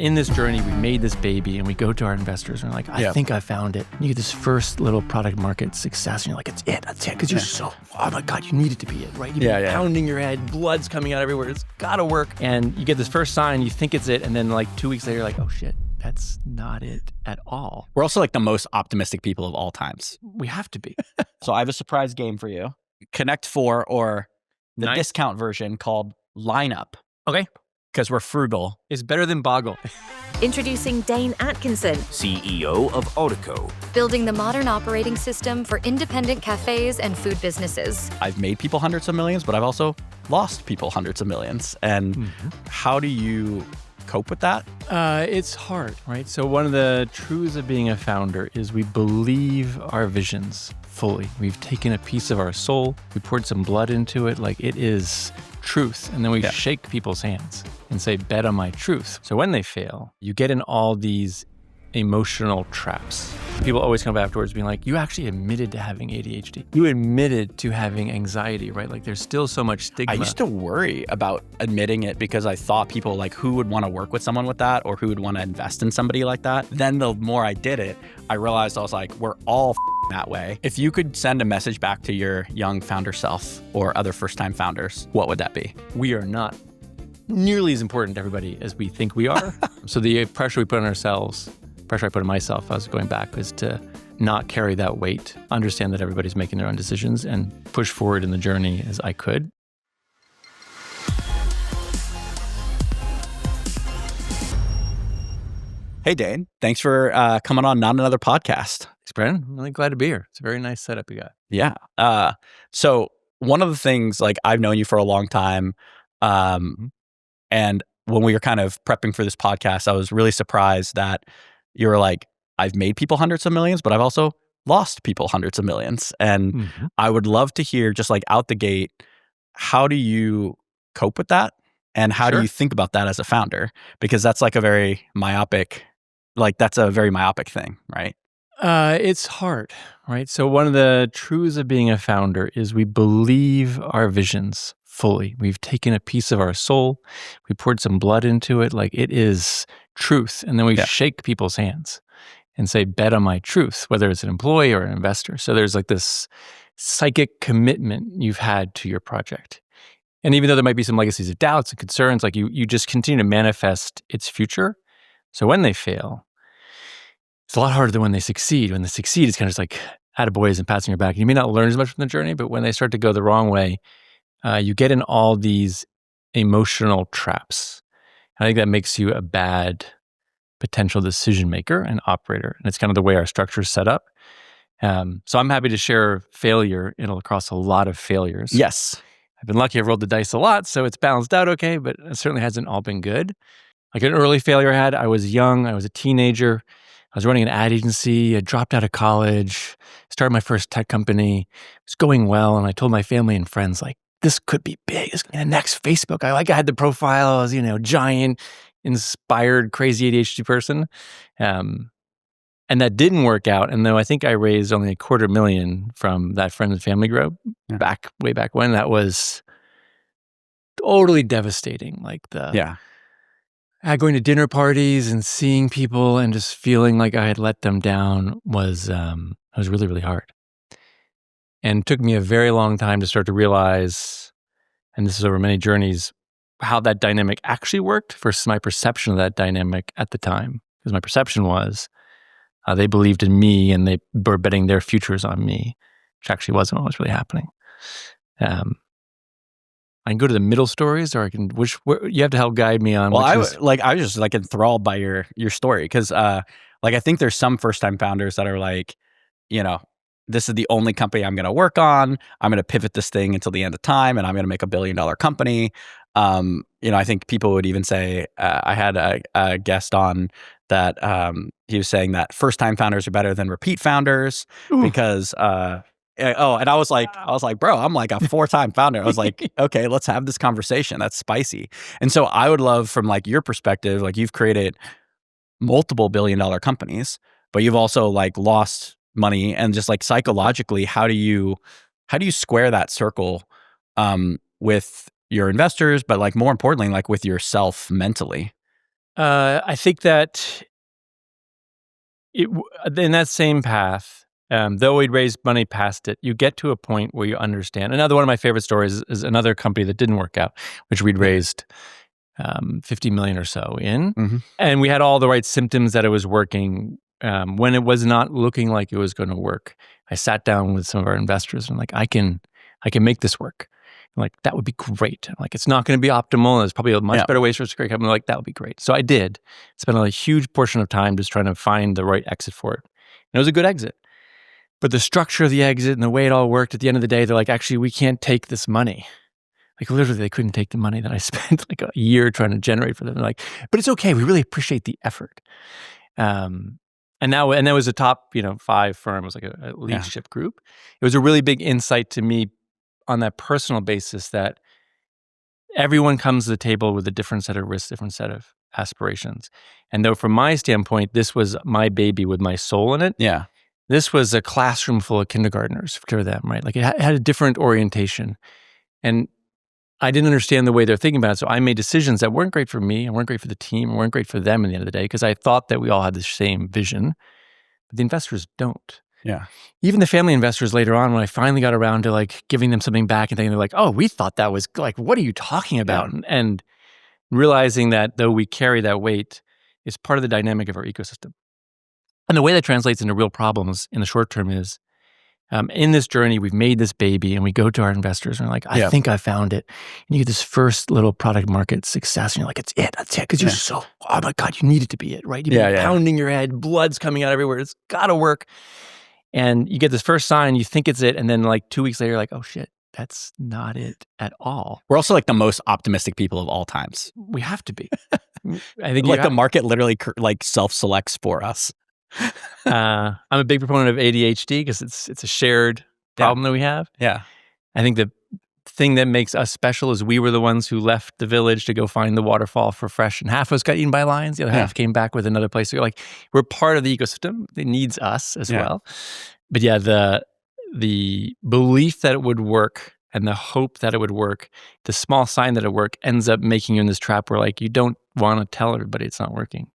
in this journey, we made this baby and we go to our investors and we're like, I think I found it. You get this first little product market success and you're like, it's it, that's it. Because you're so, oh my God, you need it to be it, right? You've been pounding your head, blood's coming out everywhere. It's gotta work. And you get this first sign, you think it's it. And then like 2 weeks later, you're like, oh shit, that's not it at all. We're also like the most optimistic people of all times. We have to be. So I have a surprise game for you. Connect 4 or the discount version called Lineup. Okay. Because we're frugal. It's better than Boggle. Introducing Dane Atkinson, CEO of Autoco. building the modern operating system for independent cafes and food businesses. I've made people hundreds of millions, but I've also lost people hundreds of millions. And how do you cope with that? It's hard, right? So one of the truths of being a founder is we believe our visions fully. We've taken a piece of our soul, we poured some blood into it, like it is truth. And then we shake people's hands and say, bet on my truth. So when they fail, you get in all these emotional traps. People always come up afterwards being like, you actually admitted to having ADHD. You admitted to having anxiety, right? Like there's still so much stigma. I used to worry about admitting it because I thought people like who would want to work with someone with that or who would want to invest in somebody like that. Then the more I did it, I realized I was like, we're all that way. If you could send a message back to your young founder self or other first-time founders, what would that be? We are not nearly as important to everybody as we think we are. So the pressure we put on ourselves, pressure I put on myself, I was going back, is to not carry that weight, understand that everybody's making their own decisions and push forward in the journey as I could. Hey, Dane. Thanks for coming on Not Another Podcast. Thanks, Brennan. I'm really glad to be here. It's a very nice setup you got. Yeah. So one of the things, like I've known you for a long time. And when we were kind of prepping for this podcast, I was really surprised that you were like, I've made people hundreds of millions, but I've also lost people hundreds of millions. And I would love to hear just like out the gate, how do you cope with that? And how do you think about that as a founder? Because that's like a very myopic, that's a very myopic thing, right? It's hard, right? So one of the truths of being a founder is we believe our visions fully. We've taken a piece of our soul, we poured some blood into it, like it is truth. And then we shake people's hands and say, bet on my truth, whether it's an employee or an investor. So there's like this psychic commitment you've had to your project. And even though there might be some legacies of doubts and concerns, like you just continue to manifest its future. So when they fail, it's a lot harder than when they succeed. When they succeed, it's kind of just like attaboys and pats on your back. You may not learn as much from the journey, but when they start to go the wrong way, you get in all these emotional traps. And I think that makes you a bad potential decision maker and operator. And it's kind of the way our structure is set up. So I'm happy to share failure across a lot of failures. Yes. I've been lucky. I've rolled the dice a lot, so it's balanced out okay, but it certainly hasn't all been good. Like an early failure I had, I was young, I was a teenager, I was running an ad agency, I dropped out of college, started my first tech company, it was going well, and I told my family and friends, like, this could be big, this could be the next Facebook. I had the profile, I was, giant, inspired, crazy ADHD person. And that didn't work out. And though I think I raised only $250,000 from that friends and family group way back when, that was totally devastating. Like going to dinner parties and seeing people and just feeling like I had let them down was really, really hard. And it took me a very long time to start to realize, and this is over many journeys, how that dynamic actually worked versus my perception of that dynamic at the time. Because my perception was, they believed in me and they were betting their futures on me, which actually wasn't what was really happening. I can go to the middle stories, or you have to help guide me on. Well, I was just like enthralled by your story because I think there's some first time founders that are like, this is the only company I'm going to work on. I'm going to pivot this thing until the end of time, and I'm going to make $1 billion company. I think people would even say, I had a guest on that he was saying that first-time founders are better than repeat founders because, and I was like, bro, I'm like a 4-time founder. I was like, okay, let's have this conversation. That's spicy. And so I would love from like your perspective, like you've created multiple $1 billion companies, but you've also like lost money, and just like psychologically, how do you square that circle with your investors, but like more importantly, like with yourself mentally? I think that in that same path, though we'd raised money past it, you get to a point where you understand. Another one of my favorite stories is another company that didn't work out, which we'd raised 50 million or so in. Mm-hmm. And we had all the right symptoms that it was working. When it was not looking like it was going to work, I sat down with some of our investors and I'm like, I can make this work. I'm like, that would be great. I'm like, it's not going to be optimal. There's probably a much better ways for us to create a company. Like, that would be great. So I did. Spent a huge portion of time just trying to find the right exit for it. And it was a good exit. But the structure of the exit and the way it all worked, at the end of the day, they're like, actually, we can't take this money. Like, literally, they couldn't take the money that I spent like a year trying to generate for them. They're like, but it's okay. We really appreciate the effort. And that was a top, 5 firm. It was like a leadership group. It was a really big insight to me on that personal basis that everyone comes to the table with a different set of risks, different set of aspirations. And though from my standpoint, this was my baby with my soul in it. Yeah. This was a classroom full of kindergartners for them, right? Like, it had a different orientation. And I didn't understand the way they're thinking about it. So I made decisions that weren't great for me and weren't great for the team and weren't great for them at the end of the day, because I thought that we all had the same vision. But the investors don't. Yeah. Even the family investors later on, when I finally got around to like giving them something back and they're like, oh, we thought that was like, what are you talking about? Yeah. And realizing that though we carry that weight is part of the dynamic of our ecosystem. And the way that translates into real problems in the short term is, in this journey, we've made this baby and we go to our investors and we're like, I think I found it. And you get this first little product market success and you're like, that's it. Because you're so, oh my God, you need it to be it, right? You've been pounding your head, blood's coming out everywhere. It's got to work. And you get this first sign, you think it's it. And then like 2 weeks later, you're like, oh shit, that's not it at all. We're also like the most optimistic people of all times. We have to be. I think like the market literally like self-selects for us. I'm a big proponent of ADHD because it's a shared problem that we have. Yeah. I think the thing that makes us special is we were the ones who left the village to go find the waterfall for fresh, and half of us got eaten by lions. The other half came back with another place. So like, we're part of the ecosystem. It needs us as well. But yeah, the belief that it would work and the hope that it would work, the small sign that it worked ends up making you in this trap where like you don't want to tell everybody it's not working.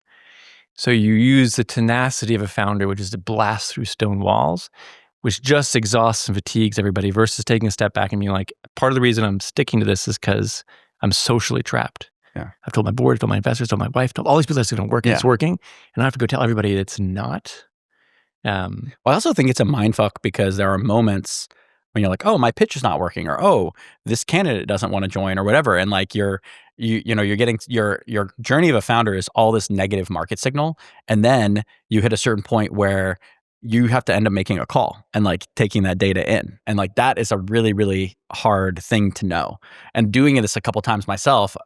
So you use the tenacity of a founder, which is to blast through stone walls, which just exhausts and fatigues everybody, versus taking a step back and being like, part of the reason I'm sticking to this is because I'm socially trapped. Yeah. I've told my board, told my investors, told my wife, told all these people that's going to work, it's working. And I have to go tell everybody it's not. Well, I also think it's a mindfuck because there are moments when you're like, oh, my pitch is not working, or oh, this candidate doesn't want to join, or whatever. And like you're getting your journey of a founder is all this negative market signal. And then you hit a certain point where you have to end up making a call and like taking that data in. And like that is a really, really hard thing to know. And doing this a couple times myself,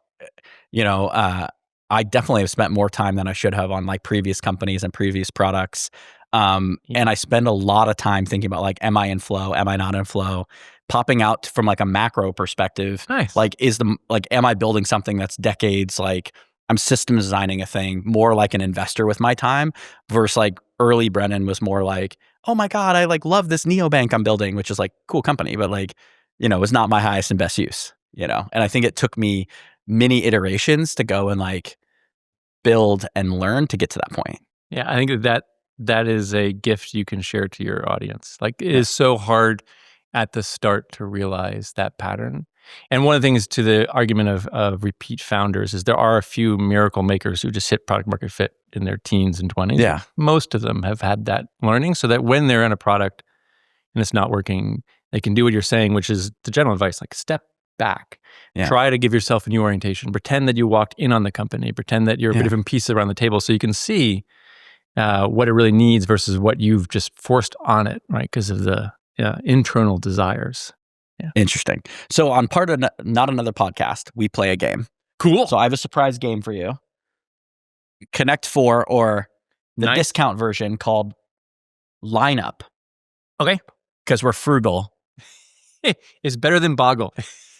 I definitely have spent more time than I should have on like previous companies and previous products. And I spend a lot of time thinking about like, am I in flow? Am I not in flow? Popping out from like a macro perspective. Nice. Like, am I building something that's decades? Like, I'm system designing a thing more like an investor with my time versus like early Brennan was more like, oh my God, I like love this neobank I'm building, which is like cool company, but like, was not my highest and best use, And I think it took me many iterations to go and like build and learn to get to that point. Yeah, I think that is a gift you can share to your audience. Like, it is so hard at the start to realize that pattern. And one of the things to the argument of repeat founders is there are a few miracle makers who just hit product market fit in their teens and 20s. Yeah. Most of them have had that learning so that when they're in a product and it's not working, they can do what you're saying, which is the general advice, like step back. Yeah. Try to give yourself a new orientation. Pretend that you walked in on the company. Pretend that you're a different piece around the table so you can see what it really needs versus what you've just forced on it, right? Because of the internal desires. Yeah. Interesting. So on part of Not Another Podcast, we play a game. Cool. So I have a surprise game for you. Connect 4 or the discount version called Lineup. Okay. Because we're frugal. It's better than Boggle.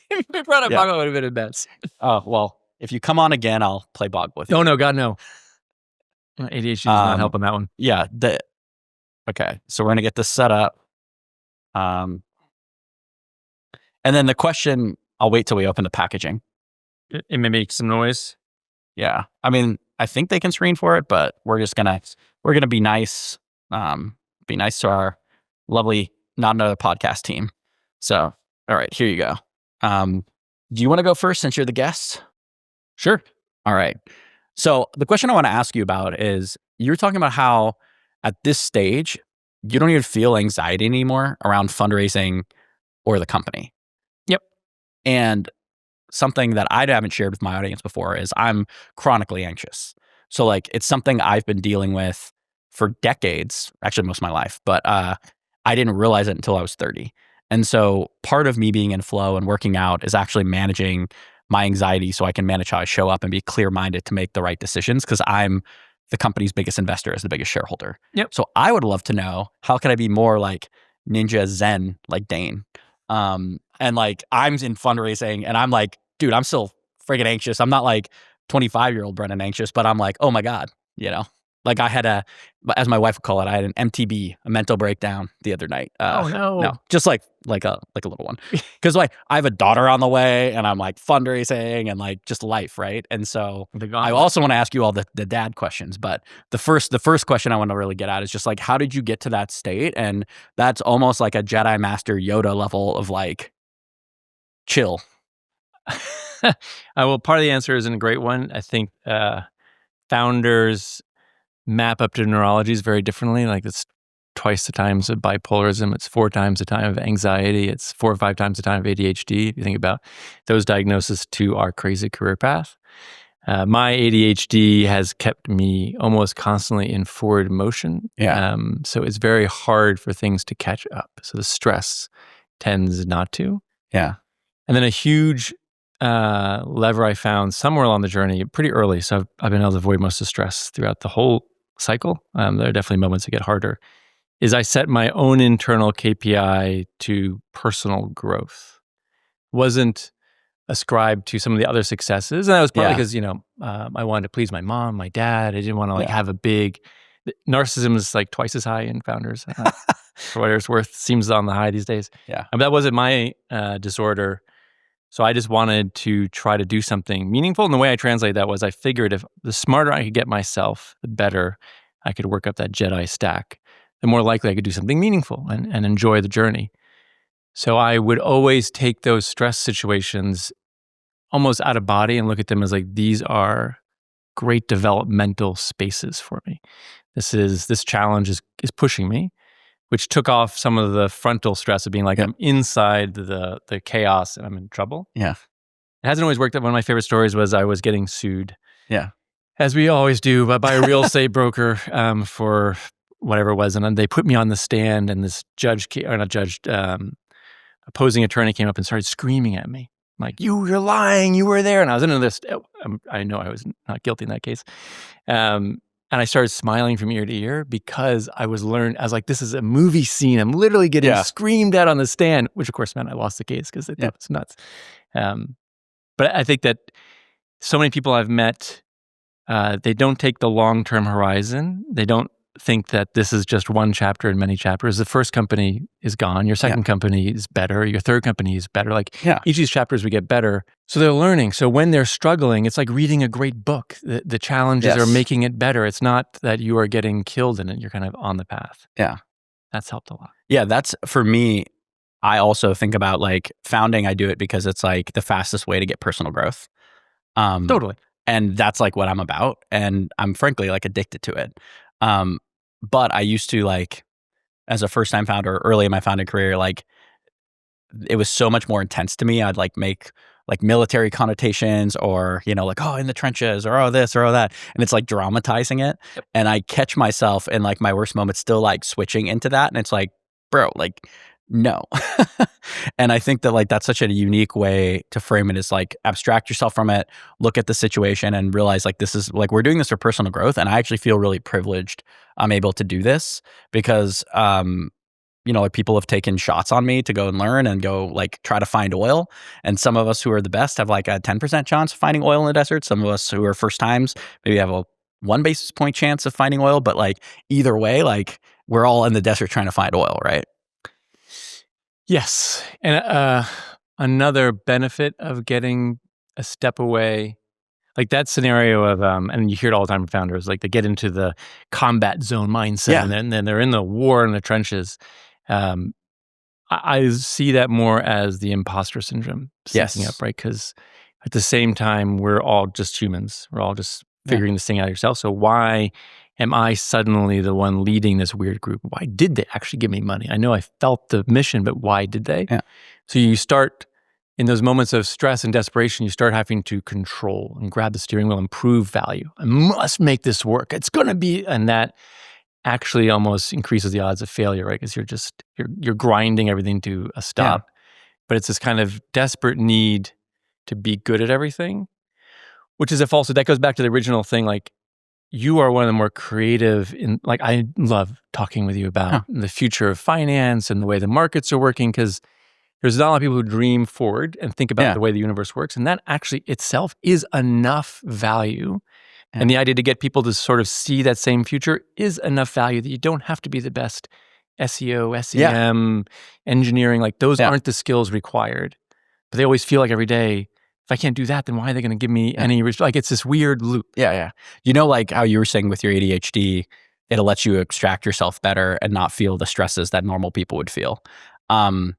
If you brought up Boggle, it would have been a mess. Oh, well, if you come on again, I'll play Boggle with you. Oh, no, God, no. ADHD does not help on that one. Yeah. Okay. So we're going to get this set up. And then the question, I'll wait till we open the packaging. It may make some noise. Yeah. I mean, I think they can screen for it, but we're gonna be nice. Be nice to our lovely Not Another Podcast team. So, all right, here you go. Do you want to go first since you're the guest? Sure. All right. So the question I want to ask you about is, you're talking about how at this stage, you don't even feel anxiety anymore around fundraising or the company. Yep. And something that I haven't shared with my audience before is I'm chronically anxious. So like, it's something I've been dealing with for decades, actually most of my life, but I didn't realize it until I was 30. And so part of me being in flow and working out is actually managing my anxiety so I can manage how I show up and be clear-minded to make the right decisions, because I'm the company's biggest investor as the biggest shareholder. Yep. So I would love to know, how can I be more like ninja zen like Dane? And like, I'm in fundraising and I'm like, dude, I'm still friggin' anxious. I'm not like 25-year-old Brennan anxious, but I'm like, oh my God, like I had as my wife would call it, I had an MTB, a mental breakdown the other night. Oh no. No, just like a little one. Because like I have a daughter on the way and I'm like fundraising and like just life, right? And so I also want to ask you all the dad questions, but the first question I want to really get at is just like, how did you get to that state? And that's almost like a Jedi Master Yoda level of like chill. Well, part of the answer isn't a great one. I think founders map up to neurologies very differently. Like, it's twice the times of bipolarism. It's 4 times the time of anxiety. It's 4 or 5 times the time of ADHD. If you think about those diagnoses to our crazy career path. My ADHD has kept me almost constantly in forward motion. Yeah. So it's very hard for things to catch up. So the stress tends not to. Yeah. And then a huge lever I found somewhere along the journey, pretty early. So I've been able to avoid most of the stress throughout the whole cycle. There are definitely moments that get harder. Is I set my own internal KPI to personal growth. Wasn't ascribed to some of the other successes, and that was partly because I wanted to please my mom, my dad. I didn't want to have a big narcissism is like twice as high in founders. For what it's worth, seems on the high these days. Yeah, that wasn't my disorder. So I just wanted to try to do something meaningful. And the way I translate that was, I figured if the smarter I could get myself, the better I could work up that Jedi stack, the more likely I could do something meaningful and enjoy the journey. So I would always take those stress situations almost out of body and look at them as like, these are great developmental spaces for me. This challenge is pushing me, which took off some of the frontal stress of being like, I'm inside the chaos and I'm in trouble. Yeah. It hasn't always worked out. One of my favorite stories was I was getting sued. Yeah. As we always do, but by a real estate broker for whatever it was. And then they put me on the stand, and this opposing attorney came up and started screaming at me. Like, you're lying, you were there. And I was into this, I know I was not guilty in that case. And I started smiling from ear to ear because I was like, this is a movie scene. I'm literally getting screamed at on the stand, which of course meant I lost the case because it was nuts. But I think that so many people I've met, they don't take the long-term horizon. They don't think that this is just one chapter in many chapters. The first company is gone. Your second company is better. Your third company is better. Like each of these chapters, we get better. So they're learning. So when they're struggling, it's like reading a great book. The challenges are making it better. It's not that you are getting killed in it. You're kind of on the path. Yeah. That's helped a lot. Yeah. That's, for me, I also think about like founding. I do it because it's like the fastest way to get personal growth. Totally. And that's like what I'm about. And I'm frankly like addicted to it. But I used to, like, as a first-time founder, early in my founding career, like, it was so much more intense to me. I'd like make like military connotations, or, like, oh, in the trenches, or oh, this or oh, that. And it's like dramatizing it. Yep. And I catch myself in like my worst moments still like switching into that. And it's like, bro, like, no. And I think that like that's such a unique way to frame it, is like abstract yourself from it, look at the situation and realize like this is like, we're doing this for personal growth. And I actually feel really privileged I'm able to do this because, like people have taken shots on me to go and learn and go like try to find oil. And some of us who are the best have like a 10% chance of finding oil in the desert. Some of us who are first times maybe have a 1 basis point chance of finding oil. But like either way, like we're all in the desert trying to find oil, right? Yes. And another benefit of getting a step away, Like that scenario of, and you hear it all the time from founders, like they get into the combat zone mindset and then they're in the war in the trenches. I see that more as the imposter syndrome syncing up, right? Because at the same time, we're all just humans. We're all just figuring this thing out yourself. So why am I suddenly the one leading this weird group? Why did they actually give me money? I know I felt the mission, but why did they? Yeah. So you start, in those moments of stress and desperation, you start having to control and grab the steering wheel and prove value. I must make this work. It's going to be, and that actually almost increases the odds of failure, right? Because you're grinding everything to a stop. But it's this kind of desperate need to be good at everything, which is a falsehood. That goes back to the original thing. Like, you are one of the more creative like, I love talking with you about the future of finance and the way the markets are working, because there's not a lot of people who dream forward and think about the way the universe works. And that actually itself is enough value. And the idea to get people to sort of see that same future is enough value that you don't have to be the best SEO, SEM, engineering. Like, those aren't the skills required. But they always feel like every day, if I can't do that, then why are they going to give me any, like, it's this weird loop. You know, like how you were saying with your ADHD, it'll let you extract yourself better and not feel the stresses that normal people would feel. My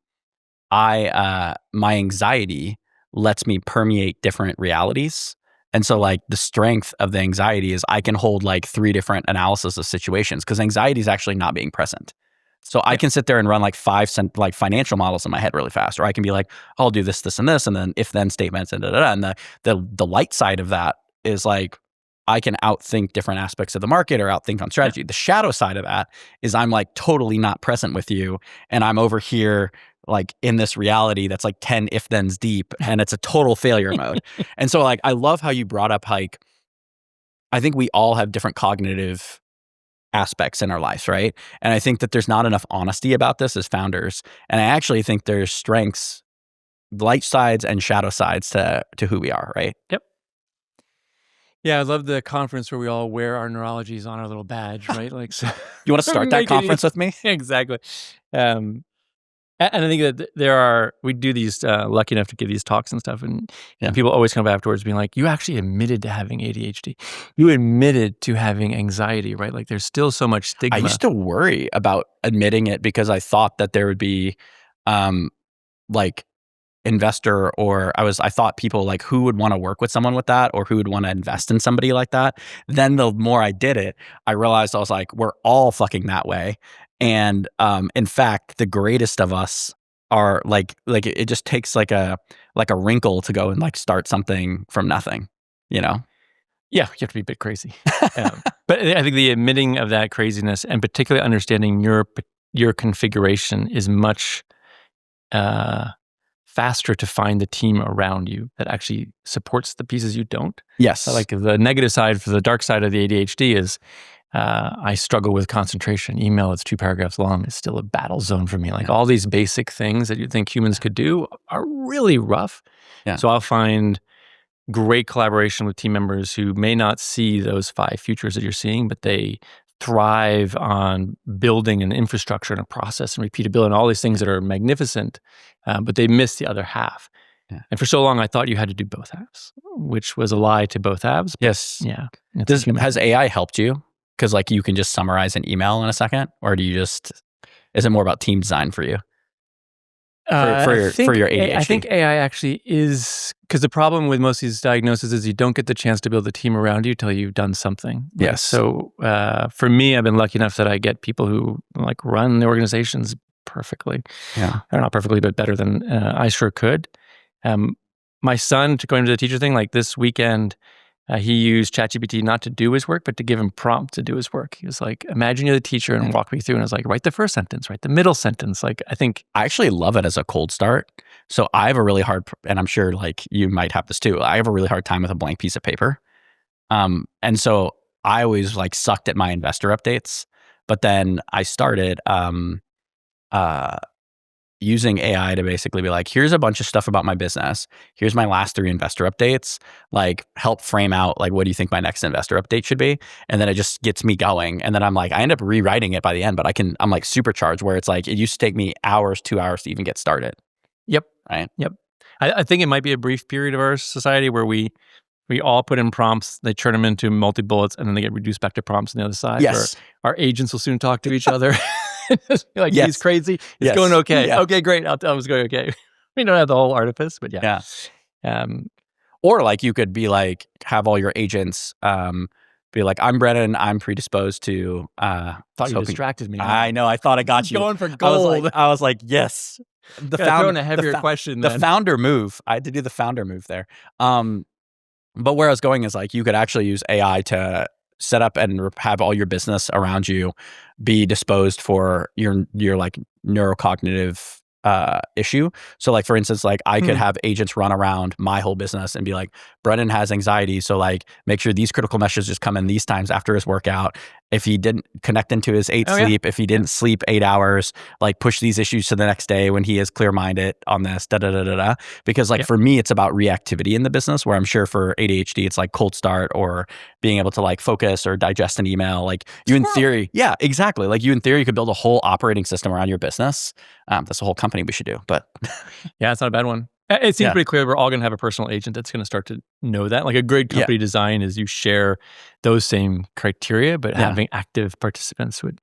anxiety lets me permeate different realities. And so, like, the strength of the anxiety is I can hold like 3 different analysis of situations, because anxiety is actually not being present. So I can sit there and run like 5 financial models in my head really fast, or I can be like, I'll do this, this, and this, and then if then statements and And the light side of that is like, I can outthink different aspects of the market or outthink on strategy. The shadow side of that is I'm like totally not present with you, and I'm over here like in this reality that's like 10 if-thens deep, and it's a total failure mode. And so, like, I love how you brought up, like, I think we all have different cognitive aspects in our lives, right? And I think that there's not enough honesty about this as founders. And I actually think there's strengths, light sides and shadow sides to who we are, right? Yep. Yeah, I love the conference where we all wear our neurologies on our little badge, right? Like, so you want to start that conference with me? Exactly. And I think that we do these, lucky enough to give these talks and stuff, and people always come up afterwards being like, you actually admitted to having ADHD. You admitted to having anxiety, right? Like, there's still so much stigma. I used to worry about admitting it because I thought that there would be like investor, or I thought people like, who would want to work with someone with that, or who would want to invest in somebody like that. Then the more I did it, I realized I was like, we're all fucking that way. And in fact, the greatest of us are like it just takes like a wrinkle to go and like start something from nothing, you know? Yeah, you have to be a bit crazy. But I think the admitting of that craziness, and particularly understanding your configuration, is much faster to find the team around you that actually supports the pieces you don't. Yes. So, like, the negative side, for the dark side of the ADHD is I struggle with concentration. Email that's 2 paragraphs long is still a battle zone for me. Like, all these basic things that you think humans could do are really rough. So I'll find great collaboration with team members who may not see those 5 futures that you're seeing, but they thrive on building an infrastructure and a process and repeatability and all these things that are magnificent, but they miss the other half. And for so long, I thought you had to do both halves, which was a lie to both halves. Yes. Yeah. Has AI helped you? Because like you can just summarize an email in a second, or is it more about team design for you? For your ADHD? I think AI actually is, because the problem with most of these diagnoses is you don't get the chance to build a team around you till you've done something. Right? Yes. So for me, I've been lucky enough that I get people who like run the organizations perfectly. Or not perfectly, but better than I sure could. My son, going to the teacher thing, like this weekend, he used ChatGPT not to do his work, but to give him prompts to do his work. He was like, imagine you're the teacher, and walk me through. And I was like, write the first sentence, write the middle sentence. Like, I actually love it as a cold start. So I have a really hard, and I'm sure like you might have this too, I have a really hard time with a blank piece of paper. And so I always like sucked at my investor updates, but then I started using AI to basically be like, here's a bunch of stuff about my business. Here's my last 3 investor updates. Like, help frame out, like, what do you think my next investor update should be? And then it just gets me going. And then I'm like, I end up rewriting it by the end, but I'm like supercharged, where it's like, it used to take me 2 hours to even get started. Yep. Right. Yep. I think it might be a brief period of our society where we We all put in prompts, they turn them into multi-bullets, and then they get reduced back to prompts on the other side. Yes. Our agents will soon talk to each other. Like, Yes. he's crazy. It's Yes. going okay. Yeah. Okay, great. I'll tell him it's going okay. We don't have the whole artifice, but yeah. Or like you could be like, have all your agents be like, I'm Brennan, I'm predisposed to Thought you distracted me. I know, I thought I got you. Going for gold. I was like, yes. Throwing a heavier question The then. founder move. I had to do the founder move there. But where I was going is like, you could actually use AI to set up and have all your business around you be disposed for your like neurocognitive issue. So like, for instance, like I could have agents run around my whole business and be like, Brennan has anxiety. So like, make sure these critical messages come in these times after his workout. If he didn't connect into his sleep, if he didn't sleep 8 hours, like push these issues to the next day when he is clear-minded on this, Because like for me, it's about reactivity in the business, where I'm sure for ADHD, it's like cold start or being able to like focus or digest an email. Like you in theory, yeah, exactly. Like you in theory, you could build a whole operating system around your business. That's a whole company we should do, but. Yeah, it's not a bad one. It seems pretty clear we're all going to have a personal agent that's going to start to know that. Like a great company design is you share those same criteria, but having active participants would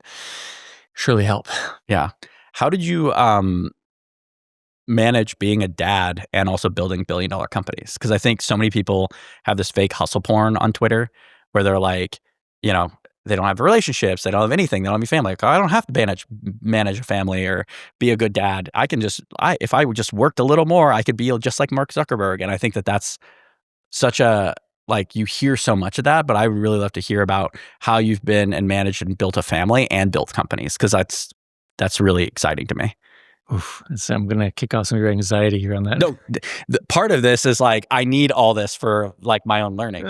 surely help. Yeah. How did you manage being a dad and also building billion-dollar companies? Because I think so many people have this fake hustle porn on Twitter where they're like, you know, they don't have relationships, they don't have anything, they don't have any family. Like, I don't have to manage a family or be a good dad. I can just, if I just worked a little more, I could be just like Mark Zuckerberg. And I think that that's such a, like, you hear so much of that, but I would really love to hear about how you've been and managed and built a family and built companies, because that's really exciting to me. Oof, so I'm going to kick off some of your anxiety here on that. No, part of this is like, I need all this for like my own learnings.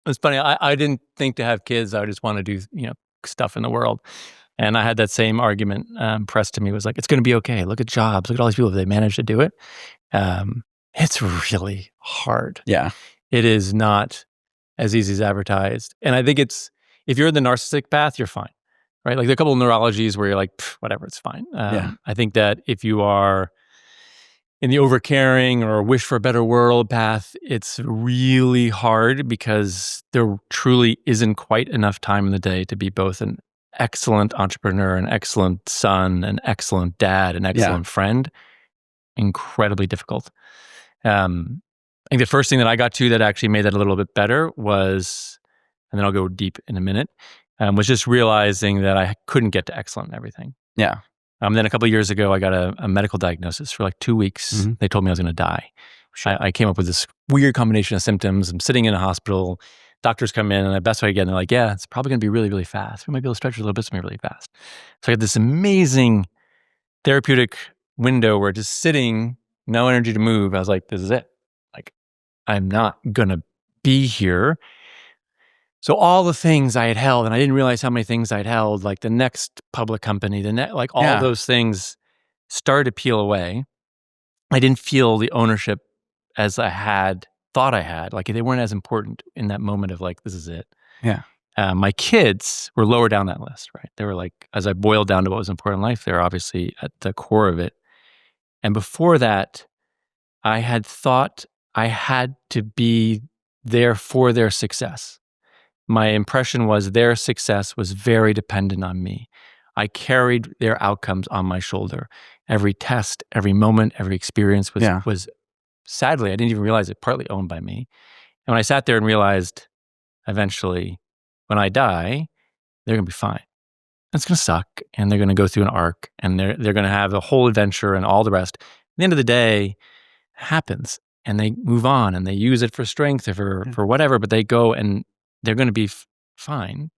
It's funny. I didn't think to have kids. I just want to do, stuff in the world. And I had that same argument pressed to me. Was like, it's going to be okay. Look at Jobs. Look at all these people. They managed to do it. It's really hard. Yeah. It is not as easy as advertised. And I think if you're in the narcissistic path, you're fine, right? Like there are a couple of neurologies where you're like, whatever, it's fine. I think that if you are in the overcaring or wish for a better world path, it's really hard because there truly isn't quite enough time in the day to be both an excellent entrepreneur, an excellent son, an excellent dad, an excellent friend. Incredibly difficult. I think the first thing that I got to that actually made that a little bit better was, and then I'll go deep in a minute, was just realizing that I couldn't get to excellent in everything. Yeah. Then a couple of years ago, I got a medical diagnosis for like 2 weeks. Mm-hmm. They told me I was going to die. I came up with this weird combination of symptoms. I'm sitting in a hospital. Doctors come in, and the best way I get, and they're like, yeah, it's probably going to be really, really fast. We might be able to stretch it a little bit, so really fast. So I got this amazing therapeutic window where just sitting, no energy to move. I was like, this is it. Like, I'm not going to be here. So all the things I had held, and I didn't realize how many things I'd held, like the next public company, like all those things started to peel away. I didn't feel the ownership as I had thought I had. Like they weren't as important in that moment of like, this is it. Yeah. My kids were lower down that list, right? They were like, as I boiled down to what was important in life, they were obviously at the core of it. And before that, I had thought I had to be there for their success. My impression was their success was very dependent on me. I carried their outcomes on my shoulder. Every test, every moment, every experience was sadly, I didn't even realize it, partly owned by me. And when I sat there and realized eventually, when I die, they're going to be fine. It's going to suck, and they're going to go through an arc, and they're going to have a whole adventure and all the rest. At the end of the day, it happens, and they move on, and they use it for strength or for whatever, but they go and they're going to be fine.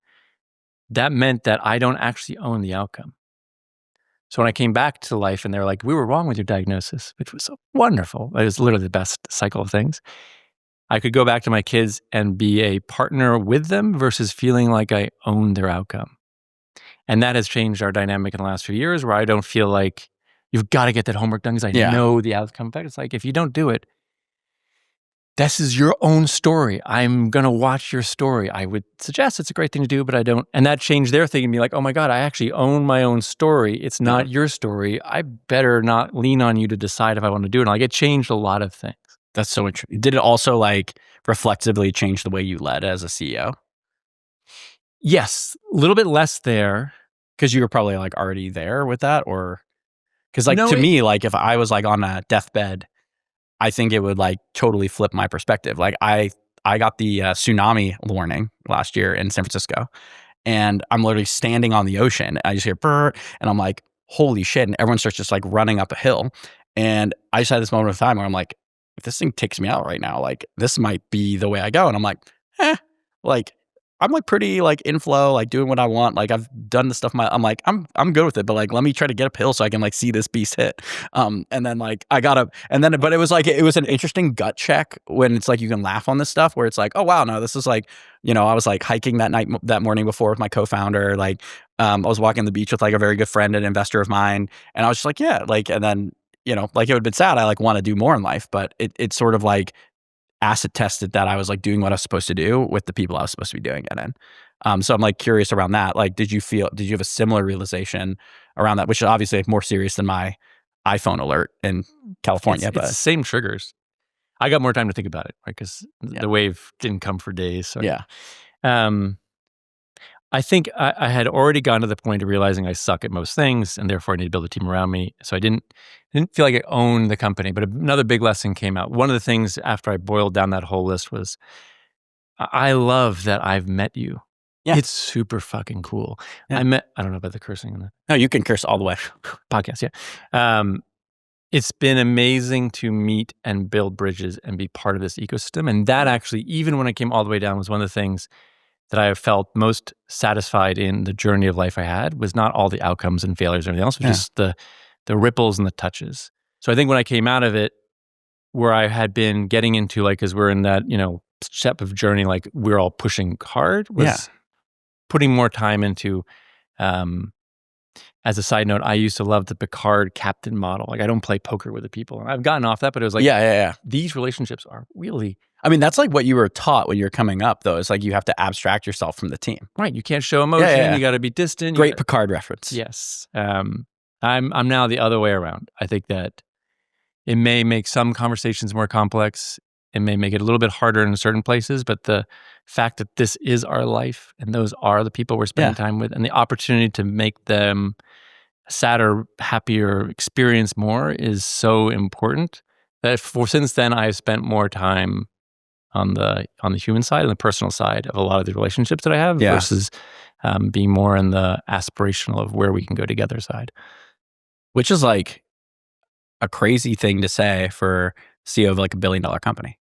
That meant that I don't actually own the outcome. So when I came back to life and they were like, we were wrong with your diagnosis, which was so wonderful. It was literally the best cycle of things. I could go back to my kids and be a partner with them versus feeling like I owned their outcome. And that has changed our dynamic in the last few years, where I don't feel like you've got to get that homework done because I know the outcome. In fact, it's like, if you don't do it, this is your own story. I'm going to watch your story. I would suggest it's a great thing to do, but I don't. And that changed their thinking, be like, oh my God, I actually own my own story. It's not your story. I better not lean on you to decide if I want to do it. And like, it changed a lot of things. That's so interesting. Did it also like reflexively change the way you led as a CEO? Yes, a little bit less there. Because you were probably like already there with that, or because like No, to me, like if I was like on a deathbed, I think it would like totally flip my perspective. Like I got the tsunami warning last year in San Francisco, and I'm literally standing on the ocean. I just hear brr, and I'm like, holy shit! And everyone starts just like running up a hill, and I just had this moment of time where I'm like, if this thing takes me out right now, like this might be the way I go. And I'm like, like I'm like pretty like in flow, like doing what I want. Like I've done the stuff. I'm like I'm good with it, but like let me try to get uphill so I can like see this beast hit. And then like I got up, and then but it was like it was an interesting gut check when it's like you can laugh on this stuff where it's like, oh wow, no, this is like, you know, I was like hiking that morning before with my co-founder. Like I was walking the beach with like a very good friend and investor of mine, and I was just like, yeah, like, and then, you know, like it would have been sad. I like want to do more in life, but it's sort of like acid tested that I was like doing what I was supposed to do with the people I was supposed to be doing it in. So I'm like curious around that. Like, did you have a similar realization around that, which is obviously like more serious than my iPhone alert in California? It's the same triggers. I got more time to think about it, right? Because the wave didn't come for days. So I think I had already gotten to the point of realizing I suck at most things, and therefore I need to build a team around me. So I didn't feel like I owned the company. But another big lesson came out. One of the things after I boiled down that whole list was, I love that I've met you. Yeah. It's super fucking cool. Yeah. I don't know about the cursing in the No, you can curse all the way. Podcast, yeah. It's been amazing to meet and build bridges and be part of this ecosystem. And that actually, even when I came all the way down, was one of the things that I felt most satisfied in the journey of life I had, was not all the outcomes and failures and everything else, but just the ripples and the touches. So I think when I came out of it, where I had been getting into like, as we're in that, you know, step of journey, like we're all pushing hard, was putting more time into, as a side note, I used to love the Picard captain model. Like I don't play poker with the people, and I've gotten off that, but it was like, these relationships are really, I mean, that's like what you were taught when you were coming up, though. It's like you have to abstract yourself from the team. Right. You can't show emotion. You got to be distant. Great Picard reference. Yes. I'm now the other way around. I think that it may make some conversations more complex. It may make it a little bit harder in certain places, but the fact that this is our life and those are the people we're spending time with, and the opportunity to make them sadder, happier, experience more is so important that since then I've spent more time on the human side and the personal side of a lot of the relationships that I have versus being more in the aspirational of where we can go together side. Which is like a crazy thing to say for CEO of like $1 billion company.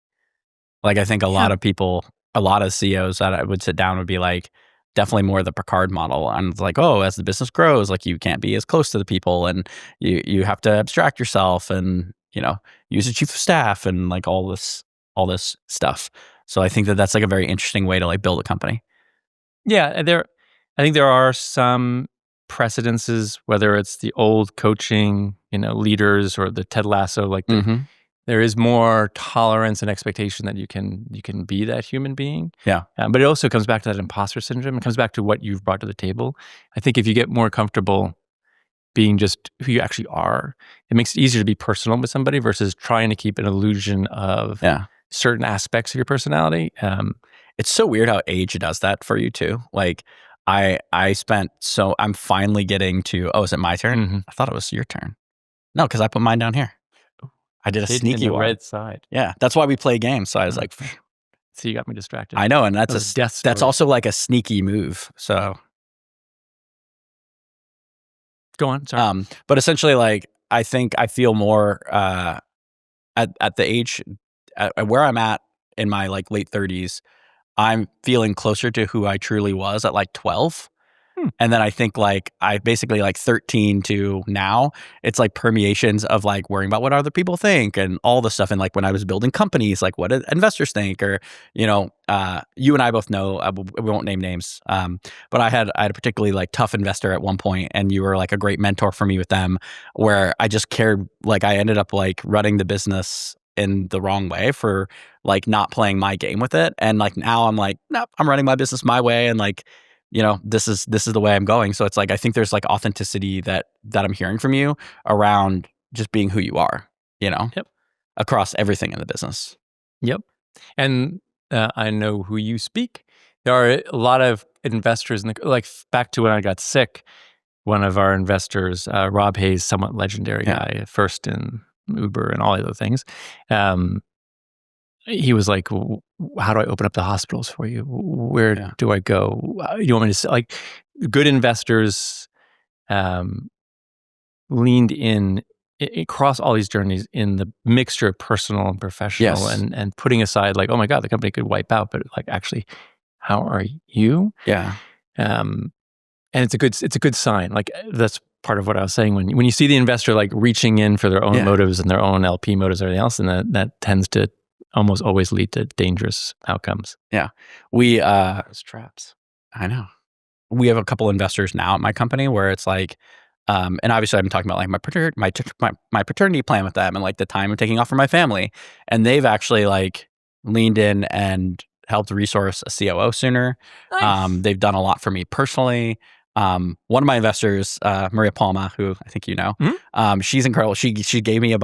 Like I think a lot of people, a lot of CEOs that I would sit down would be like, definitely more the Picard model. And it's like, oh, as the business grows, like you can't be as close to the people, and you have to abstract yourself, and, you know, use a chief of staff and like all this stuff. So I think that that's like a very interesting way to like build a company. Yeah, I think there are some precedences, whether it's the old coaching, you know, leaders, or the Ted Lasso, like there is more tolerance and expectation that you can be that human being. Yeah. But it also comes back to that imposter syndrome. It comes back to what you've brought to the table. I think if you get more comfortable being just who you actually are, it makes it easier to be personal with somebody versus trying to keep an illusion of certain aspects of your personality. It's so weird how age does that for you too. Like I'm finally getting to, is it my turn? I thought it was your turn. No, because I put mine down here. I did a sneaky one. Red side. Yeah, that's why we play games. So I was like, so you got me distracted. I know, and that's also like a sneaky move. So go on. Sorry. But essentially, like I think I feel more at the age at where I'm at in my like late 30s. I'm feeling closer to who I truly was at like 12. And then I think like I basically like 13 to now, it's like permeations of like worrying about what other people think and all the stuff. And like when I was building companies, like what did investors think? Or, you know, you and I both know, we won't name names, but I had a particularly like tough investor at one point, and you were like a great mentor for me with them, where I just cared, like I ended up like running the business in the wrong way for like not playing my game with it. And like now I'm like, nope, I'm running my business my way. And like, you know, this is the way I'm going. So it's like, I think there's like authenticity that I'm hearing from you around just being who you are, you know? Yep. across everything in the business. Yep. And I know who you speak. There are a lot of investors like back to when I got sick. One of our investors, Rob Hayes, somewhat legendary guy, first in Uber and all the other things. He was like, how do I open up the hospitals for you? Where do I go? You want me to like good investors leaned in across all these journeys in the mixture of personal and professional and putting aside like, oh my God, the company could wipe out, but like actually, how are you? Yeah. And it's a good sign. Like that's part of what I was saying when you see the investor like reaching in for their own motives and their own LP motives and everything else, and that tends to almost always lead to dangerous outcomes. Yeah. We Those traps. I know. We have a couple investors now at my company where it's like, and obviously I'm talking about like my paternity plan with them and like the time I'm taking off from my family, and they've actually like leaned in and helped resource a COO sooner. Nice. They've done a lot for me personally. One of my investors, Maria Palma, who I think you know, she's incredible. She gave me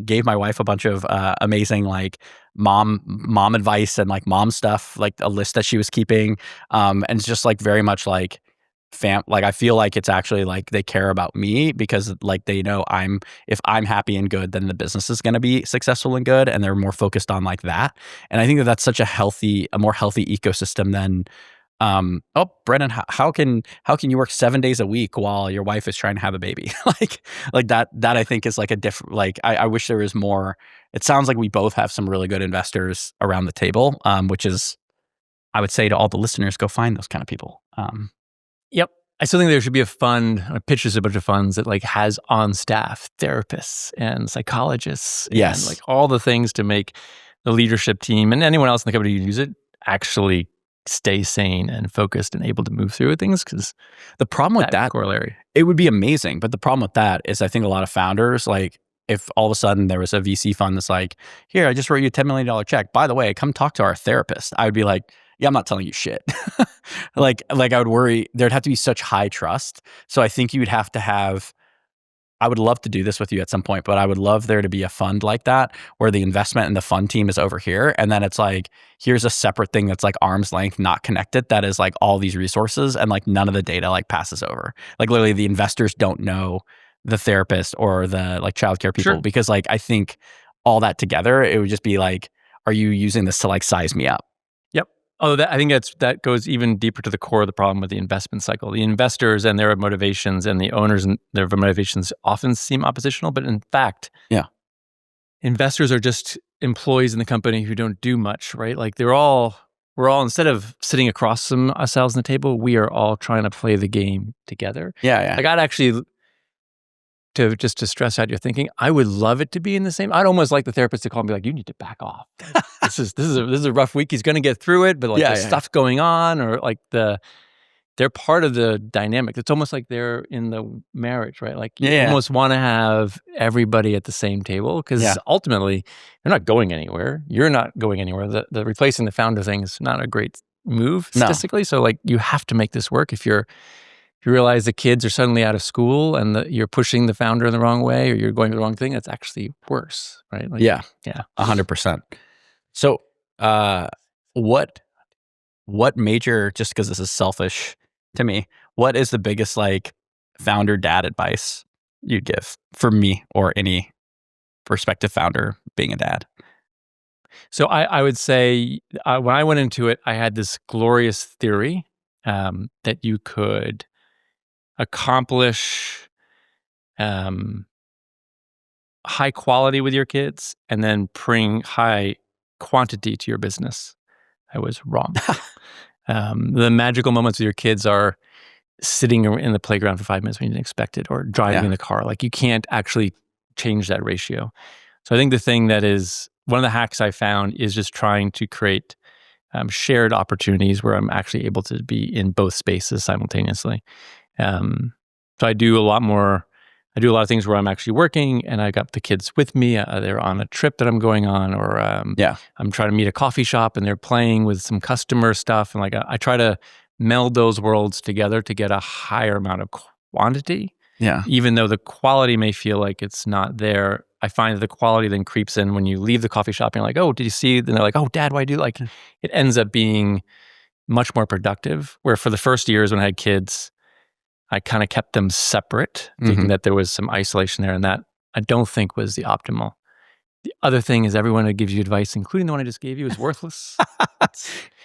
gave my wife a bunch of amazing like mom advice and like mom stuff, like a list that she was keeping, and it's just like very much like I feel like it's actually like they care about me because like they know if I'm happy and good, then the business is going to be successful and good, and they're more focused on like that. And I think that that's such a more healthy ecosystem than Brennan, how can you work 7 days a week while your wife is trying to have a baby? like that I think is like a different, like I wish there was more. It sounds like we both have some really good investors around the table, which is, I would say to all the listeners, go find those kind of people. Yep. I still think there should be a fund, pitches a bunch of funds that like has on staff therapists and psychologists and like all the things to make the leadership team and anyone else in the company who use it actually stay sane and focused and able to move through things. Because the problem with that corollary, it would be amazing. But the problem with that is I think a lot of founders, like if all of a sudden there was a VC fund that's like, here, I just wrote you a $10 million check. By the way, come talk to our therapist. I would be like, yeah, I'm not telling you shit. like I would worry there'd have to be such high trust. So I think you would have to have, I would love to do this with you at some point, but I would love there to be a fund like that where the investment and the fund team is over here. And then it's like, here's a separate thing that's like arm's length, not connected. That is like all these resources and like none of the data like passes over. Like literally the investors don't know the therapist or the like childcare people because like, I think all that together, it would just be like, are you using this to like size me up? Yep. Oh, I think that goes even deeper to the core of the problem with the investment cycle. The investors and their motivations and the owners and their motivations often seem oppositional, but in fact, investors are just employees in the company who don't do much, right? Like we're all instead of sitting across from ourselves on the table, we are all trying to play the game together. Yeah. Like I'd actually, to stress out your thinking, I would love it to be in the same. I'd almost like the therapist to call and be like, "You need to back off. This is a rough week. He's going to get through it, but like there's stuff going on, or like they're part of the dynamic. It's almost like they're in the marriage, right? Like you almost want to have everybody at the same table because ultimately they're not going anywhere. You're not going anywhere. The replacing the founder thing is not a great move statistically. No. So like you have to make this work. If you realize the kids are suddenly out of school and you're pushing the founder in the wrong way or you're going to the wrong thing, that's actually worse, right? Like, 100%. So what major, just because this is selfish to me, what is the biggest like founder dad advice you'd give for me or any prospective founder being a dad? So I would say when I went into it, I had this glorious theory that you could accomplish high quality with your kids and then bring high quantity to your business. I was wrong. The magical moments with your kids are sitting in the playground for 5 minutes when you didn't expect it, or driving in the car. Like you can't actually change that ratio. So I think the thing that is one of the hacks I found is just trying to create shared opportunities where I'm actually able to be in both spaces simultaneously. So I do a lot of things where I'm actually working and I got the kids with me. They're on a trip that I'm going on, or I'm trying to meet a coffee shop and they're playing with some customer stuff. And like I try to meld those worlds together to get a higher amount of quantity. Yeah. Even though the quality may feel like it's not there, I find that the quality then creeps in when you leave the coffee shop and you're like, oh, did you see? Then they're like, oh, Dad, why do you like? It ends up being much more productive. Where for the first years when I had kids, I kind of kept them separate, thinking that there was some isolation there, and that I don't think was the optimal. The other thing is everyone who gives you advice, including the one I just gave you, is worthless.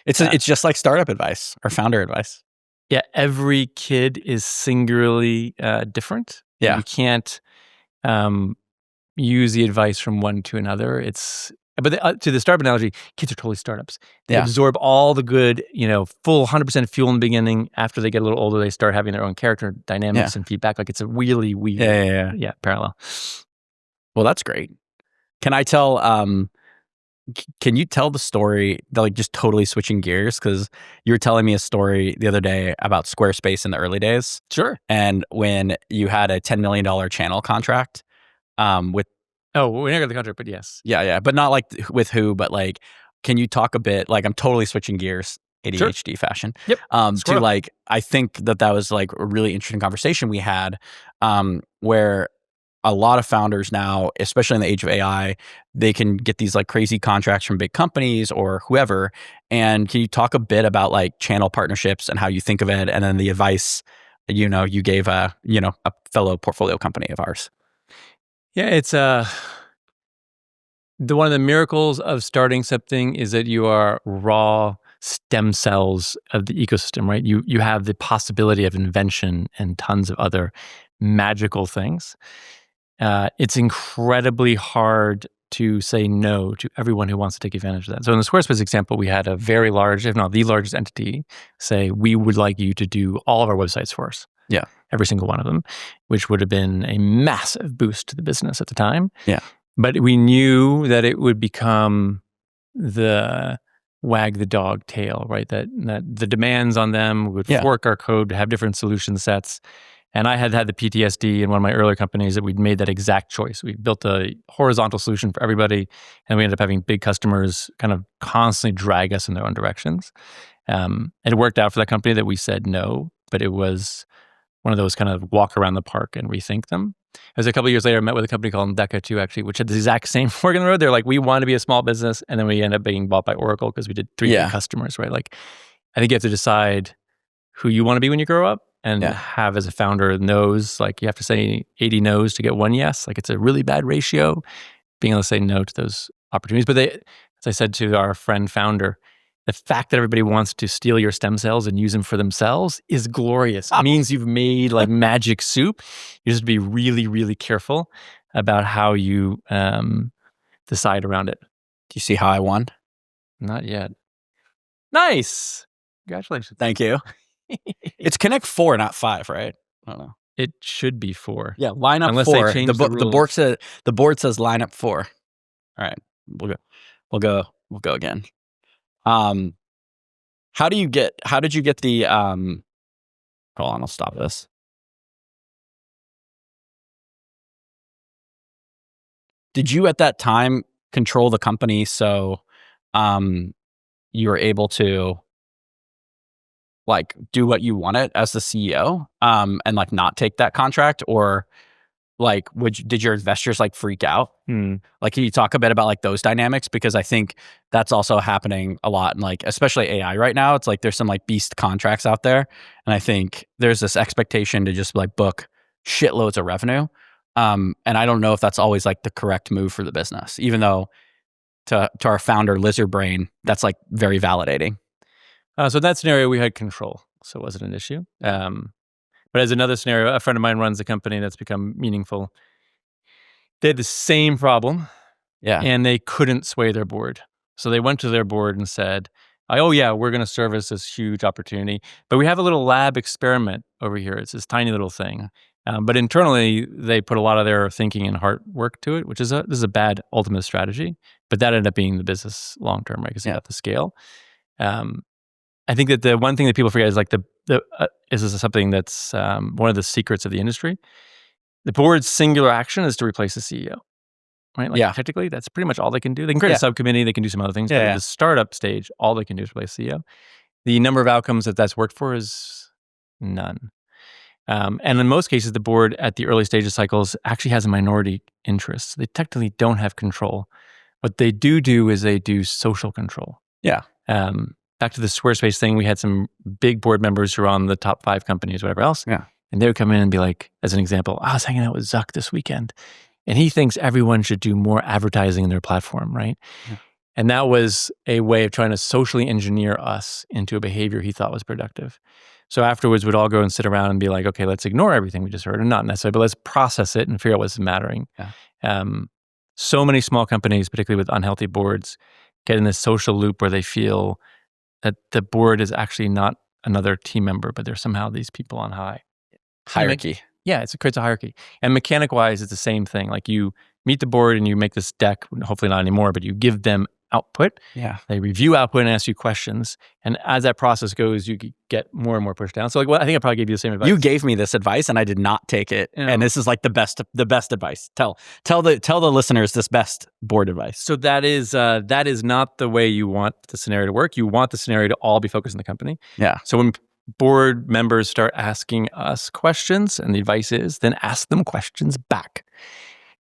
It's just like startup advice or founder advice. Yeah, every kid is singularly different. Yeah. You can't use the advice from one to another. To the startup analogy, kids are totally startups. They absorb all the good, full 100% fuel in the beginning. After they get a little older, they start having their own character dynamics and feedback. Like it's a really weird parallel. Well, that's great. Can I tell, can you tell the story, like just totally switching gears? Because you were telling me a story the other day about Squarespace in the early days. Sure. And when you had a $10 million channel contract with... Oh, we never got the contract, but yes. Yeah. But not like with who, but like, can you talk a bit, like I'm totally switching gears, ADHD fashion. Yep. To like, I think that was like a really interesting conversation we had where a lot of founders now, especially in the age of AI, they can get these like crazy contracts from big companies or whoever. And can you talk a bit about like channel partnerships and how you think of it, and then the advice you gave a fellow portfolio company of ours? Yeah, it's one of the miracles of starting something is that you are raw stem cells of the ecosystem, right? You have the possibility of invention and tons of other magical things. It's incredibly hard to say no to everyone who wants to take advantage of that. So in the Squarespace example, we had a very large, if not the largest entity, say, we would like you to do all of our websites for us. Yeah. Every single one of them, which would have been a massive boost to the business at the time. Yeah. But we knew that it would become the wag the dog tail, right? That the demands on them would fork our code to have different solution sets. And I had the PTSD in one of my earlier companies that we'd made that exact choice. We built a horizontal solution for everybody, and we ended up having big customers kind of constantly drag us in their own directions. It worked out for that company that we said no, but it was one of those kind of walk around the park and rethink them. As a couple of years later, I met with a company called Deca too, actually, which had the exact same fork in the road. They're like, we want to be a small business, and then we end up being bought by Oracle because we did 3 big customers, right? Like, I think you have to decide who you want to be when you grow up. And have as a founder no's, like you have to say 80 no's to get 1 yes. Like it's a really bad ratio, being able to say no to those opportunities. But as I said to our friend founder, the fact that everybody wants to steal your stem cells and use them for themselves is glorious. It means you've made like magic soup. You just have to be really, really careful about how you decide around it. Do you see how I won? Not yet. Nice. Congratulations. Thank you. It's Connect 4, not 5, right? I don't know. It should be 4. Yeah, line up unless 4. They change the rules. The board says line up 4. All right, we'll go again. How did you get the hold on, I'll stop this. Did you at that time control the company so you were able to like do what you wanted as the CEO and like not take that contract, or like did your investors like freak out? Like, can you talk a bit about like those dynamics? Because I think that's also happening a lot, and like especially AI right now, it's like there's some like beast contracts out there, and I think there's this expectation to just like book shitloads of revenue, and I don't know if that's always like the correct move for the business, even though to our founder lizard brain, that's like very validating. So in that scenario, we had control, so it wasn't an issue. But as another scenario, a friend of mine runs a company that's become meaningful. They had the same problem, and they couldn't sway their board. So they went to their board and said, oh yeah, we're going to service this huge opportunity, but we have a little lab experiment over here. It's this tiny little thing. But internally, they put a lot of their thinking and hard work to it, which is this is a bad ultimate strategy. But that ended up being the business long term, right? Because you got the scale. I think that the one thing that people forget is like this is something that's one of the secrets of the industry. The board's singular action is to replace the CEO, right? Like technically, that's pretty much all they can do. They can create a subcommittee, they can do some other things, but at the startup stage, all they can do is replace the CEO. The number of outcomes that's worked for is none. And in most cases, the board at the early stages cycles actually has a minority interest. They technically don't have control. What they do is they do social control. Yeah. Back to the Squarespace thing, we had some big board members who were on the top 5 companies, whatever else. Yeah. And they would come in and be like, as an example, I was hanging out with Zuck this weekend, and he thinks everyone should do more advertising in their platform, right? Yeah. And that was a way of trying to socially engineer us into a behavior he thought was productive. So afterwards, we'd all go and sit around and be like, okay, let's ignore everything we just heard, or not necessarily, but let's process it and figure out what's mattering. Yeah. So many small companies, particularly with unhealthy boards, get in this social loop where they feel that the board is actually not another team member, but they're somehow these people on high. Hierarchy. Yeah, it creates a hierarchy. And mechanic-wise, it's the same thing. Like you meet the board and you make this deck, hopefully not anymore, but you give them output. Yeah. They review output and ask you questions. And as that process goes, you get more and more pushed down. So like, well, I think I probably gave you the same advice. You gave me this advice and I did not take it. Yeah. And this is like the best advice. Tell the listeners this best board advice. So that is not the way you want the scenario to work. You want the scenario to all be focused on the company. Yeah. So when board members start asking us questions, and the advice is, then ask them questions back.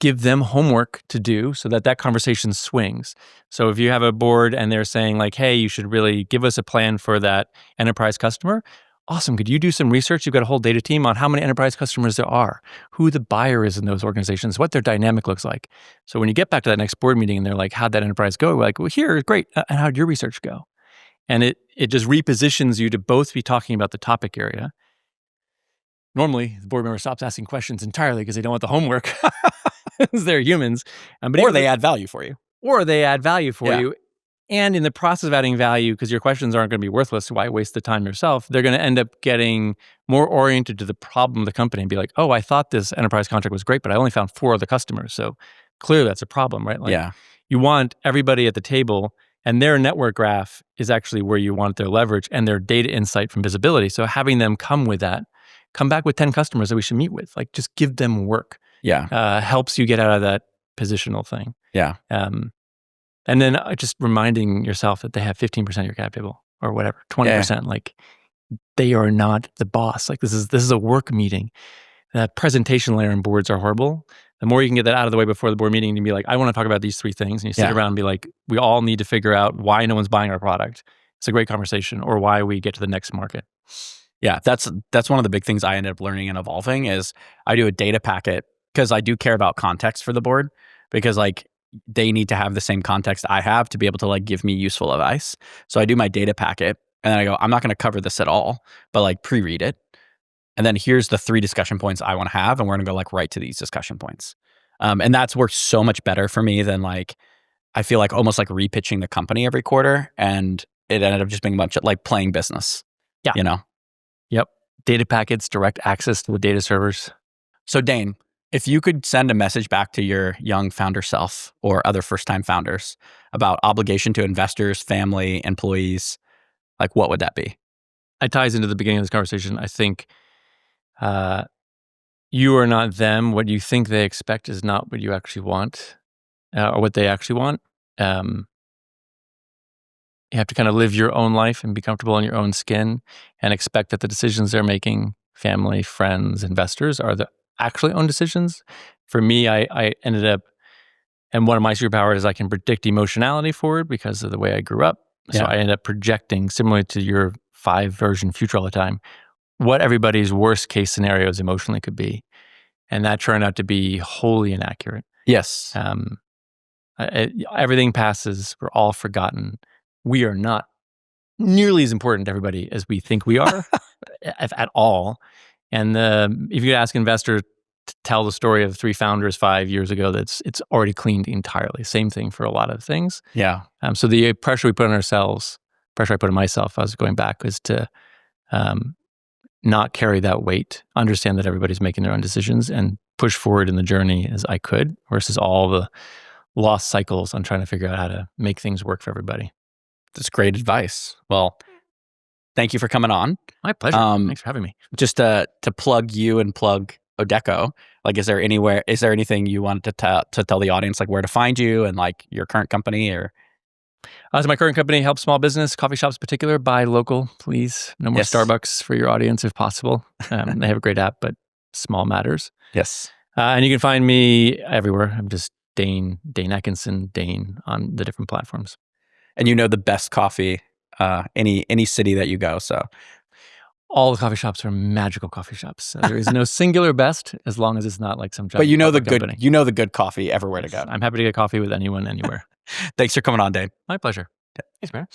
Give them homework to do so that conversation swings. So if you have a board and they're saying like, hey, you should really give us a plan for that enterprise customer. Awesome. Could you do some research? You've got a whole data team on how many enterprise customers there are, who the buyer is in those organizations, what their dynamic looks like. So when you get back to that next board meeting and they're like, how'd that enterprise go? We're like, well, here, great. And how'd your research go? And it just repositions you to both be talking about the topic area. Normally, the board member stops asking questions entirely because they don't want the homework. They're humans. Or they add value for you. Or they add value for you. And in the process of adding value, because your questions aren't going to be worthless, so why waste the time yourself? They're going to end up getting more oriented to the problem of the company and be like, oh, I thought this enterprise contract was great, but I only found 4 other customers. So clearly that's a problem, right? Like, you want everybody at the table, and their network graph is actually where you want their leverage and their data insight from visibility. So having them come back with 10 customers that we should meet with, like just give them work. Helps you get out of that positional thing. And then just reminding yourself that they have 15% of your cap table or whatever, 20%. Like they are not the boss. Like this is a work meeting. That presentation layer in boards are horrible. The more you can get that out of the way before the board meeting and be like, I want to talk about these 3 things. And you sit around and be like, we all need to figure out why no one's buying our product. It's a great conversation, or why we get to the next market. Yeah, that's one of the big things I ended up learning and evolving is I do a data packet because I do care about context for the board, because like they need to have the same context I have to be able to like give me useful advice. So I do my data packet and then I go, I'm not going to cover this at all, but like pre-read it. And then here's the 3 discussion points I want to have, and we're going to go like right to these discussion points. And that's worked so much better for me than like, I feel like almost like repitching the company every quarter, and it ended up just being a bunch of like playing business. Yeah. You know? Yep. Data packets, direct access to the data servers. So Dane, if you could send a message back to your young founder self or other first-time founders about obligation to investors, family, employees, like what would that be? It ties into the beginning of this conversation. I think you are not them. What you think they expect is not what you actually want, or what they actually want. You have to kind of live your own life and be comfortable in your own skin and expect that the decisions they're making, family, friends, investors, are the actually own decisions. For me, I ended up, and one of my superpowers is I can predict emotionality forward because of the way I grew up. So I ended up projecting, similar to your 5 version future all the time, what everybody's worst case scenarios emotionally could be. And that turned out to be wholly inaccurate. Yes. Everything passes. We're all forgotten. We are not nearly as important to everybody as we think we are at all. And if you ask investors to tell the story of 3 founders 5 years ago, it's already cleaned entirely. Same thing for a lot of things. Yeah. So the pressure we put on ourselves, pressure I put on myself, I was going back, was to not carry that weight, understand that everybody's making their own decisions, and push forward in the journey as I could, versus all the lost cycles on trying to figure out how to make things work for everybody. That's great advice. Well, thank you for coming on. My pleasure. Thanks for having me. Just to plug you and plug Odeco, like, is there anything you wanted to tell the audience, like where to find you and like your current company or? So my current company helps small business, coffee shops in particular, buy local, please. No more Yes. Starbucks for your audience if possible. They have a great app, but small matters. Yes. And you can find me everywhere. I'm just Dane Atkinson, Dane on the different platforms. And you know the best coffee, any city that you go. So all the coffee shops are magical coffee shops. So there is no singular best as long as it's not like some giant but you know the good company. you know the good coffee everywhere to Yes, go. I'm happy to get coffee with anyone, anywhere. Thanks for coming on, Dane. My pleasure. Thanks, man.